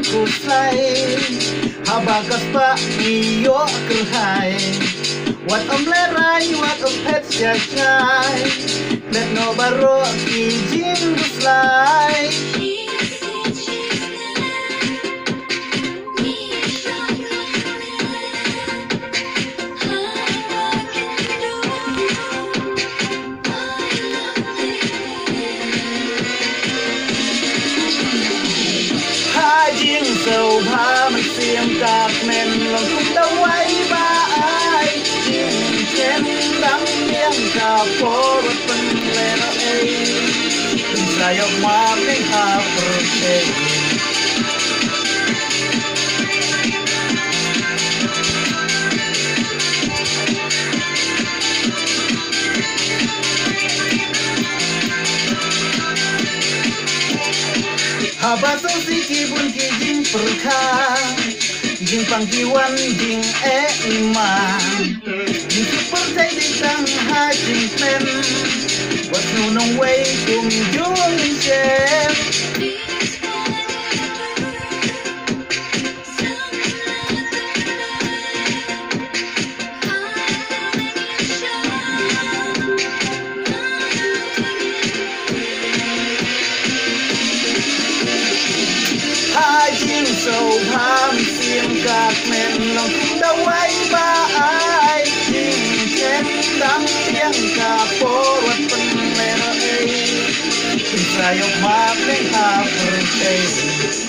ku say habagas pa iyo kerhai wat lerai wat pet jai let no baro ki jing slai sầu pha mình xiêm cạc men lòng cũng đâu quay ba ai nhìn trên đắng miếng cà phô vật phân lên ấy đừng dài ở mà cái hà bờ haba so si kibun ki jing perkha jing pangkiwan jing ima jing super tay di tang ha jing pen wat nu nong way kum jung chef sầu pha mình xiêm cạc men lòng cũng đâu quay ba ai nhìn trên đắng miếng cà phô vật phân lên ấy dài ở mà cái hà bờ